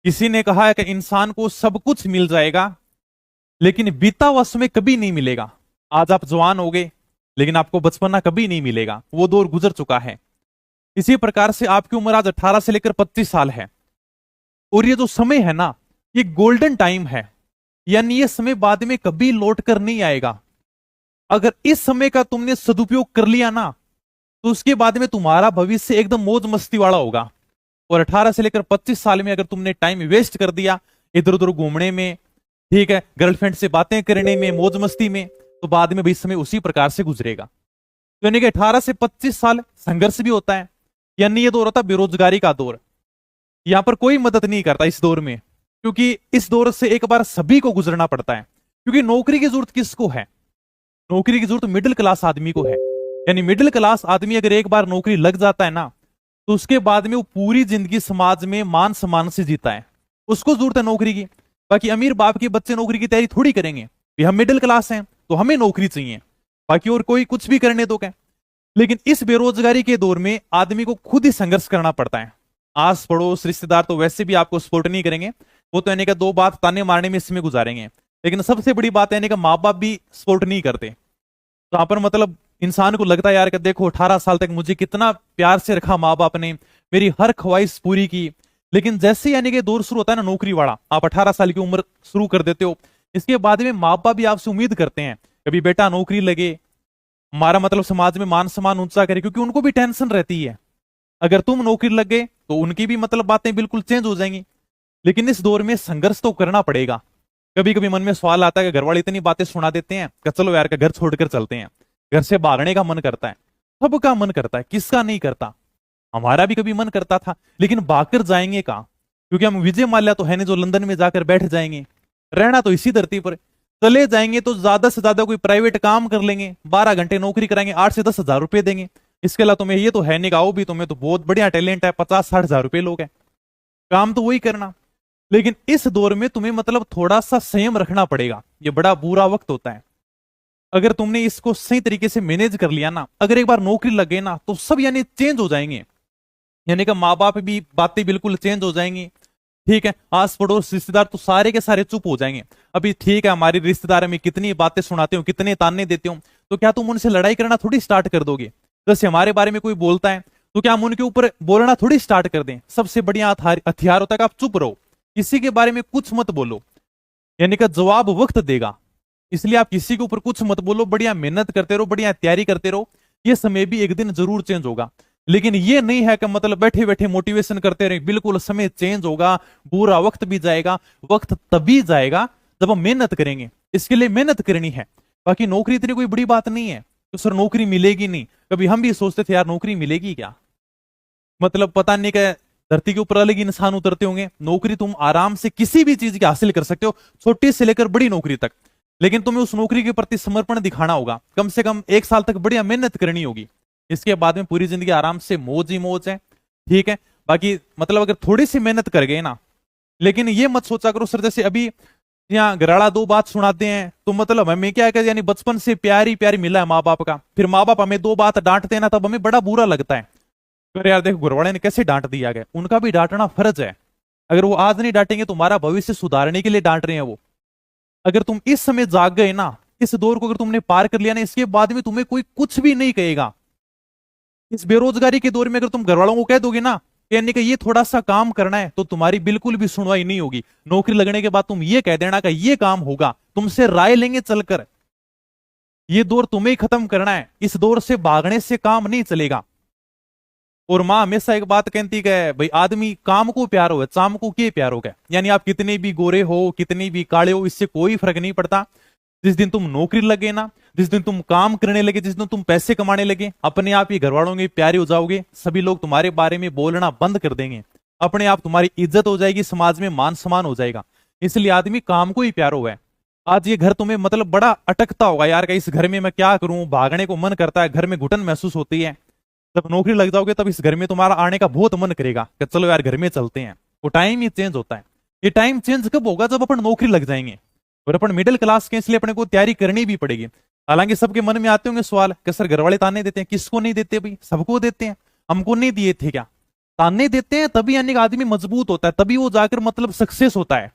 किसी ने कहा है कि इंसान को सब कुछ मिल जाएगा लेकिन बीता हुआ समय कभी नहीं मिलेगा। आज आप जवान हो गए लेकिन आपको बचपना कभी नहीं मिलेगा, वो दौर गुजर चुका है। इसी प्रकार से आपकी उम्र आज 18 से लेकर 25 साल है और ये जो समय है ना, ये गोल्डन टाइम है। यानी ये समय बाद में कभी लौट कर नहीं आएगा। अगर इस समय का तुमने सदुपयोग कर लिया ना, तो उसके बाद में तुम्हारा भविष्य एकदम मौज मस्ती वाला होगा। और 18 से लेकर 25 साल में अगर तुमने टाइम वेस्ट कर दिया इधर उधर घूमने में, ठीक है, गर्लफ्रेंड से बातें करने में, मौज मस्ती में, तो बाद में भी समय उसी प्रकार से गुजरेगा। तो यानी कि 18 से 25 साल संघर्ष भी होता है। यानी ये दौर होता है बेरोजगारी का दौर। यहां पर कोई मदद नहीं करता इस दौर में, क्योंकि इस दौर से एक बार सभी को गुजरना पड़ता है। क्योंकि नौकरी की जरूरत किसको है? नौकरी की जरूरत मिडिल क्लास आदमी को है। यानी मिडिल क्लास आदमी अगर एक बार नौकरी लग जाता है ना, तो उसके बाद में वो पूरी जिंदगी समाज में मान सम्मान से जीता है। उसको जरूरत है नौकरी की। बाकी अमीर बाप के बच्चे नौकरी की तैयारी थोड़ी करेंगे कि हम मिडिल क्लास हैं तो हमें नौकरी चाहिए, बाकी और कोई कुछ भी करने दो क्या। लेकिन इस बेरोजगारी के दौर में आदमी को खुद ही संघर्ष करना पड़ता है। आस पड़ोस रिश्तेदार तो वैसे भी आपको सपोर्ट नहीं करेंगे, वो तो यानी कि दो बात ताने मारने में इसमें गुजारेंगे। लेकिन सबसे बड़ी बात यानी कि माँ बाप भी सपोर्ट नहीं करते। तो यहाँ पर मतलब इंसान को लगता है यार कि देखो 18 साल तक मुझे कितना प्यार से रखा माँ बाप ने, मेरी हर ख्वाहिश पूरी की। लेकिन जैसे यानी कि दौर शुरू होता है ना नौकरी वाला, आप 18 साल की उम्र शुरू कर देते हो, इसके बाद में माँ बाप भी आपसे उम्मीद करते हैं कभी बेटा नौकरी लगे, हमारा मतलब समाज में मान सम्मान ऊंचा करे, क्योंकि उनको भी टेंशन रहती है। अगर तुम नौकरी लग गए तो उनकी भी मतलब बातें बिल्कुल चेंज हो जाएंगी। लेकिन इस दौर में संघर्ष तो करना पड़ेगा। कभी कभी मन में सवाल आता है कि घर वाले इतनी बातें सुना देते हैं कि चलो यार का घर छोड़कर चलते हैं। घर से भागने का मन करता है, सबका मन करता है, किसका नहीं करता। हमारा भी कभी मन करता था, लेकिन भागकर जाएंगे कहां? क्योंकि हम विजय माल्या तो है नहीं जो लंदन में जाकर बैठ जाएंगे। रहना तो इसी धरती पर। चले जाएंगे तो ज्यादा से ज्यादा कोई प्राइवेट काम कर लेंगे, 12 घंटे नौकरी कराएंगे, 8 से 10 हजार रुपए देंगे। इसके अलावा तुम्हें ये तो है नहीं, आओ भी तुम्हें तो बहुत बढ़िया टैलेंट है, 50-60 हजार रुपए लोग हैं, काम तो वही करना। लेकिन इस दौर में तुम्हें मतलब थोड़ा सा संयम रखना पड़ेगा। ये बड़ा बुरा वक्त होता है। अगर तुमने इसको सही तरीके से मैनेज कर लिया ना, अगर एक बार नौकरी लग गई ना, तो सब यानी चेंज हो जाएंगे। यानी कि माँ बाप भी बातें बिल्कुल चेंज हो जाएंगी, ठीक है, आस पड़ोस रिश्तेदार तो सारे के सारे चुप हो जाएंगे। अभी ठीक है, हमारी रिश्तेदार में कितनी बातें सुनाते हो, कितने ताने देते हो, तो क्या तुम उनसे लड़ाई करना थोड़ी स्टार्ट कर दोगे? जैसे हमारे बारे में कोई बोलता है तो क्या हम उनके ऊपर बोलना थोड़ी स्टार्ट कर दें? सबसे बढ़िया हथियार होता है कि आप चुप रहो, किसी के बारे में कुछ मत बोलो। यानी कि जवाब वक्त देगा, इसलिए आप किसी के ऊपर कुछ मत बोलो, बढ़िया मेहनत करते रहो, बढ़िया तैयारी करते रहो। ये समय भी एक दिन जरूर चेंज होगा। लेकिन ये नहीं है कि मतलब बैठे बैठे मोटिवेशन करते रहे, बिल्कुल समय चेंज होगा, बुरा वक्त भी जाएगा। वक्त तभी जाएगा जब हम मेहनत करेंगे, इसके लिए मेहनत करनी है। बाकी नौकरी इतनी कोई बड़ी बात नहीं है तो सर नौकरी मिलेगी नहीं। कभी हम भी सोचते थे यार नौकरी मिलेगी क्या, मतलब पता नहीं क्या, धरती के ऊपर अलग इंसान उतरते होंगे। नौकरी तुम आराम से किसी भी चीज की हासिल कर सकते हो, छोटी से लेकर बड़ी नौकरी तक। लेकिन तुम्हें उस नौकरी के प्रति समर्पण दिखाना होगा, कम से कम 1 साल तक बढ़िया मेहनत करनी होगी। इसके बाद में पूरी जिंदगी आराम से मौज ही मौज है, ठीक है। बाकी मतलब अगर थोड़ी सी मेहनत कर गए ना, लेकिन ये मत सोचा करो सर जैसे अभी यहाँ घराड़ा दो बात सुनाते हैं तो मतलब हमें क्या है, यानी बचपन से प्यारी प्यारी मिला है माँ बाप का, फिर माँ बाप हमें दो बात डांटते हैं ना, तब हमें बड़ा बुरा लगता है। अरे यार देखो घरवाले ने कैसे डांट दिया गया, उनका भी डांटना फर्ज है। अगर वो आज नहीं डांटेंगे तो हमारा भविष्य सुधारने के लिए डांट रहे हैं वो। अगर तुम इस समय जाग गए ना, इस दौर को अगर तुमने पार कर लिया ना, इसके बाद में तुम्हें कोई कुछ भी नहीं कहेगा। इस बेरोजगारी के दौर में अगर तुम घर वालों को कह दोगे ना, यानी कि ये थोड़ा सा काम करना है, तो तुम्हारी बिल्कुल भी सुनवाई नहीं होगी। नौकरी लगने के बाद तुम ये कह देना कि ये काम होगा, तुमसे राय लेंगे चलकर। ये दौर तुम्हें ही खत्म करना है, इस दौर से भागने से काम नहीं चलेगा। और माँ हमेशा एक बात कहती है भाई आदमी काम को प्यार हो, चाम को के प्यार हो गया। यानी आप कितने भी गोरे हो, कितने भी काले हो, इससे कोई फर्क नहीं पड़ता। जिस दिन तुम नौकरी लगे ना, जिस दिन तुम काम करने लगे, जिस दिन तुम पैसे कमाने लगे, अपने आप ही घर वालों के प्यारे हो जाओगे। सभी लोग तुम्हारे बारे में बोलना बंद कर देंगे, अपने आप तुम्हारी इज्जत हो जाएगी, समाज में मान सम्मान हो जाएगा। इसलिए आदमी काम को ही प्यार हो है। आज ये घर तुम्हें मतलब बड़ा अटकता होगा यार, इस घर में मैं क्या करूं, भागने को मन करता है, घर में घुटन महसूस होती है। जब नौकरी लग जाओगे तब इस घर में तुम्हारा आने का बहुत मन करेगा कि चलो यार घर में चलते हैं। वो टाइम ही चेंज होता है। ये टाइम चेंज कब होगा? जब अपन नौकरी लग जाएंगे। और अपन मिडिल क्लास के, इसलिए अपने को तैयारी करनी भी पड़ेगी। हालांकि सबके मन में आते होंगे सवाल कि सर घर वाले ताने देते हैं, किसको नहीं देते भाई? सबको देते हैं, हमको नहीं दिए थे क्या? ताने देते हैं तभी यानी कि आदमी मजबूत होता है, तभी वो जाकर मतलब सक्सेस होता है।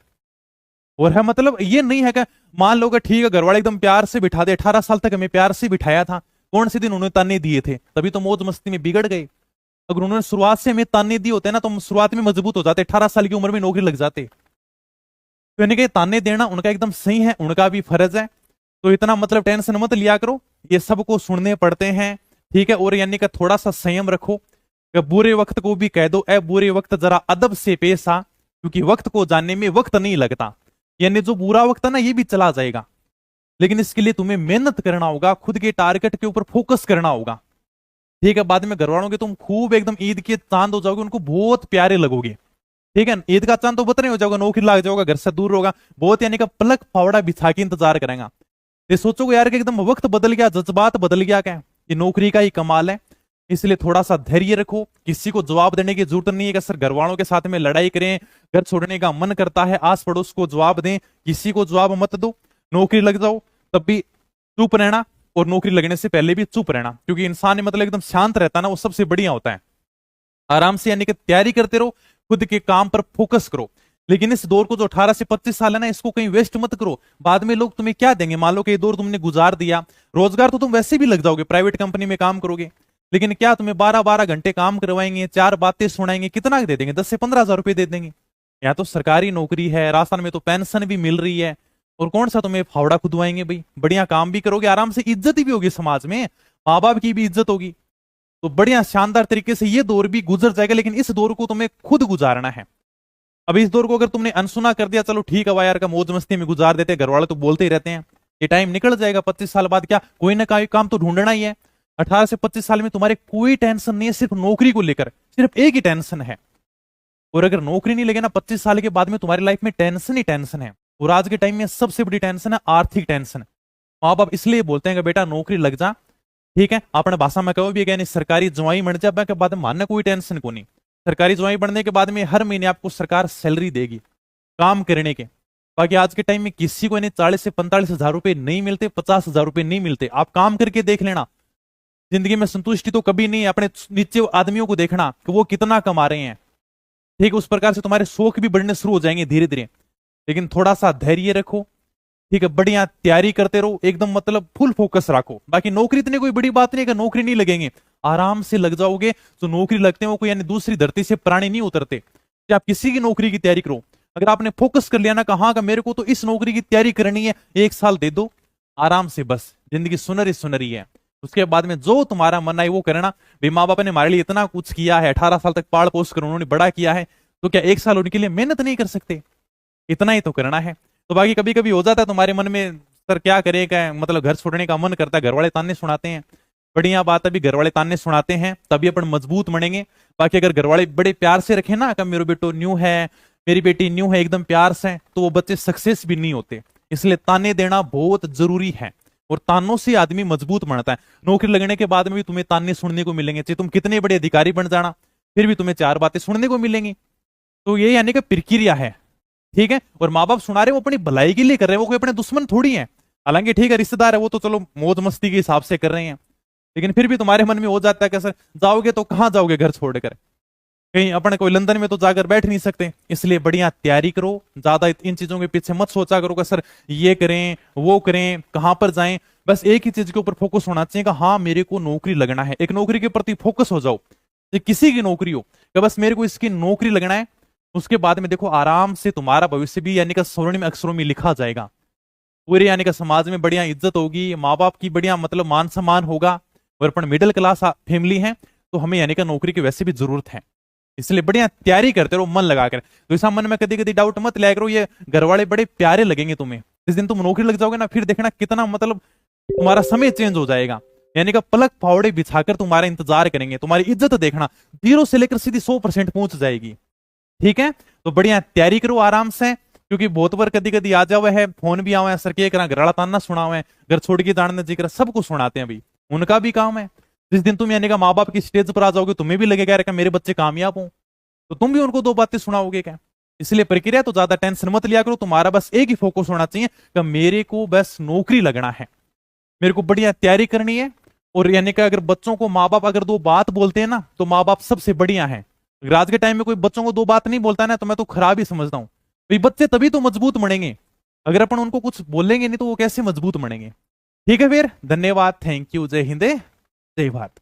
और है मतलब ये नहीं है कि मान लो कि ठीक है घर वाले एकदम प्यार से बिठा दे, 18 साल तक हमें प्यार से बिठाया था, कौन से दिन उन्होंने ताने दिए थे, तभी तो मौज मस्ती में बिगड़ गए। अगर उन्होंने शुरुआत से हमें ताने दिए होते ना तो हम शुरुआत में मजबूत हो जाते, 18 साल की उम्र में नौकरी लग जाते। तो यानी कि ताने देना उनका एकदम सही है, उनका भी फर्ज है। तो इतना मतलब टेंशन मत लिया करो, ये सबको सुनने पड़ते हैं, ठीक है। और यानी कि थोड़ा सा संयम रखो, कि बुरे वक्त को भी कह दो, ए बुरे वक्त जरा अदब से पेश आ, क्योंकि वक्त को जानने में वक्त नहीं लगता। यानी जो बुरा वक्त है ना ये भी चला जाएगा, लेकिन इसके लिए तुम्हें मेहनत करना होगा, खुद के टारगेट के ऊपर फोकस करना होगा, ठीक है। बाद में घर वालों के तुम खूब एकदम ईद के चांद हो जाओगे, उनको बहुत प्यारे लगोगे, ठीक है। ईद का चांद तो बता नहीं हो जाओगा, नौकरी लग जाओगा, घर से दूर होगा, बहुत यानी कि पलक फावड़ा बिछा के इंतजार करेगा। ये सोचोगे यार कि एकदम वक्त बदल गया, जज्बात बदल गया, क्या ये नौकरी का ही कमाल है। इसलिए थोड़ा सा धैर्य रखो, किसी को जवाब देने की जरूरत नहीं है कि सर घर वालों के साथ में लड़ाई करें, घर छोड़ने का मन करता है, आस पड़ोस को जवाब दें, किसी को जवाब मत दो। नौकरी लग जाओ तब भी चुप रहना, और नौकरी लगने से पहले भी चुप रहना, क्योंकि इंसान मतलब एकदम शांत रहता है ना, वो सबसे बढ़िया होता है। आराम से यानी कि तैयारी करते रहो, खुद के काम पर फोकस करो। लेकिन इस दौर को जो 18 से 25 साल है ना, इसको कहीं वेस्ट मत करो। बाद में लोग तुम्हें क्या देंगे, मान लो कि ये दौर तुमने गुजार दिया, रोजगार तो तुम वैसे भी लग जाओगे, प्राइवेट कंपनी में काम करोगे, लेकिन क्या तुम्हें 12-12 घंटे काम करवाएंगे, 4 बातें सुनाएंगे, कितना दे देंगे, 10 से 15 हजार रुपए दे देंगे। या तो सरकारी नौकरी है, राजस्थान में तो पेंशन भी मिल रही है, और कौन सा तुम्हें फावड़ा खुदवाएंगे भाई, बढ़िया काम भी करोगे, आराम से इज्जत भी होगी समाज में, माँ बाप की भी इज्जत होगी। तो बढ़िया शानदार तरीके से ये दौर भी गुजर जाएगा, लेकिन इस दौर को तुम्हें खुद गुजारना है। अब इस दौर को अगर तुमने अनसुना कर दिया, चलो ठीक है भाई यार का मौज मस्ती में गुजार देते, घर वाले तो बोलते ही रहते हैं, ये टाइम निकल जाएगा, 25 साल बाद क्या कोई ना कोई काम तो ढूंढना ही है। 18 से 25 साल में तुम्हारे कोई टेंशन नहीं है, सिर्फ नौकरी को लेकर सिर्फ एक ही टेंशन है। और अगर नौकरी नहीं लगे ना 25 साल के बाद में, तुम्हारी लाइफ में टेंशन ही टेंशन है। और आज के टाइम में सबसे बड़ी टेंशन है आर्थिक टेंशन। माँ बाप इसलिए बोलते हैं कि बेटा नौकरी लग जा, ठीक है, अपने भाषा में कहो भी यानी सरकारी जवाई बन जा, के बाद मानने कोई टेंशन को नहीं। सरकारी जवाई बनने के बाद में हर महीने आपको सरकार सैलरी देगी काम करने के। बाकी आज के टाइम में किसी को 40 से 45 हजार रुपए नहीं मिलते, 50 हजार रुपए नहीं मिलते। आप काम करके देख लेना, जिंदगी में संतुष्टि तो कभी नहीं। अपने नीचे आदमियों को देखना कि वो कितना कमा रहे हैं, ठीक, उस प्रकार से तुम्हारे शौक भी बढ़ने शुरू हो जाएंगे धीरे धीरे। लेकिन थोड़ा सा धैर्य रखो, ठीक है, बढ़िया तैयारी करते रहो, एकदम मतलब फुल फोकस रखो। बाकी नौकरी इतनी कोई बड़ी बात नहीं है कि नौकरी नहीं लगेंगे, आराम से लग जाओगे। तो नौकरी लगते हैं वो कोई यानी दूसरी धरती से प्राणी नहीं उतरते। कि आप किसी की नौकरी की तैयारी करो, अगर आपने फोकस कर लिया ना कहा का मेरे को तो इस नौकरी की तैयारी करनी है, 1 साल दे दो आराम से, बस जिंदगी सुनरी सुनरी है। उसके बाद में जो तुम्हारा मन आए वो करना। भाई माँ बाप ने हमारे लिए इतना कुछ किया है, 18 साल तक पाल पोस कर उन्होंने बड़ा किया है, तो क्या 1 साल उनके लिए मेहनत नहीं कर सकते? इतना ही तो करना है। तो बाकी कभी कभी हो जाता है तुम्हारे मन में सर क्या करेगा, मतलब घर छोड़ने का मन करता है, घर वाले ताने सुनाते हैं, बढ़िया बात है, अभी घर वाले ताने सुनाते हैं तभी अपन मजबूत बनेंगे। बाकी अगर घर वाले बड़े प्यार से रखे ना कि मेरा बेटो न्यू है, मेरी बेटी न्यू है, एकदम प्यार से, तो वो बच्चे सक्सेस भी नहीं होते। इसलिए ताने देना बहुत जरूरी है, और तानों से आदमी मजबूत बनता है। नौकरी लगने के बाद में भी तुम्हें ताने सुनने को मिलेंगे, चाहे तुम कितने बड़े अधिकारी बन जाना, फिर भी तुम्हें 4 बातें सुनने को मिलेंगी। तो ये यानी कि प्रक्रिया है, ठीक है। और माँ बाप सुना रहे वो अपनी भलाई के लिए कर रहे हैं, वो कोई अपने दुश्मन थोड़ी है। हालांकि ठीक है रिश्तेदार है वो तो चलो मौज मस्ती के हिसाब से कर रहे हैं, लेकिन फिर भी तुम्हारे मन में हो जाता है कि सर जाओगे तो कहां जाओगे घर छोड़कर, कहीं अपने कोई लंदन में तो जाकर बैठ नहीं सकते। इसलिए बढ़िया तैयारी करो, ज्यादा इन चीजों के पीछे मत सोचा करो कि सर ये करें वो करें कहां पर जाएं। बस एक ही चीज के ऊपर फोकस होना चाहिए कि हाँ मेरे को नौकरी लगना है, एक नौकरी के प्रति फोकस हो जाओ, किसी की नौकरी हो कि बस मेरे को इसकी नौकरी लगना है। उसके बाद में देखो आराम से तुम्हारा भविष्य भी यानी कि स्वर्णिम अक्षरों में लिखा जाएगा, पूरे यानी कि समाज में बढ़िया इज्जत होगी, माँ बाप की बढ़िया मतलब मान सम्मान होगा। और अपन मिडिल क्लास फैमिली है तो हमें यानी कि नौकरी की वैसे भी जरूरत है। इसलिए बढ़िया तैयारी करते रहो मन लगाकर। तो ऐसा मन में कभी कभी डाउट मत लाया करो, ये घर वाले बड़े प्यारे लगेंगे तुम्हें, जिस दिन तुम नौकरी लग जाओगे ना फिर देखना कितना मतलब तुम्हारा समय चेंज हो जाएगा। यानी कि पलक फावड़े बिछाकर तुम्हारा इंतजार करेंगे, तुम्हारी इज्जत देखना 0 से लेकर सीधी 100% पहुंच जाएगी, ठीक है। तो बढ़िया तैयारी करो आराम से, क्योंकि बहुत बार कदी कदी आ जाओ है, फोन भी आवे सर के करा, घरवाला ताना सुना हुआ है, घर छोड़ के जाने जिक्र सबको सुनाते हैं, भाई उनका भी काम है। जिस दिन तुम यानी कि माँ बाप की स्टेज पर आ जाओगे तुम्हें भी लगेगा यार मेरे बच्चे कामयाब हों, तो तुम भी उनको 2 बातें सुनाओगे क्या। इसलिए प्रक्रिया तो ज्यादा टेंशन मत लिया करो, तुम्हारा बस एक ही फोकस होना चाहिए कि मेरे को बस नौकरी लगना है, मेरे को बढ़िया तैयारी करनी है। और यानी कि अगर बच्चों को माँ बाप अगर 2 बात बोलते हैं ना तो माँ बाप सबसे बढ़िया है। अगर आज के टाइम में कोई बच्चों को दो बात नहीं बोलता है ना, तो मैं तो खराब ही समझता हूँ। भाई बच्चे तभी तो मजबूत बनेंगे, अगर अपन उनको कुछ बोलेंगे नहीं तो वो कैसे मजबूत बनेंगे। ठीक है फिर, धन्यवाद, थैंक यू, जय हिंद जय भारत।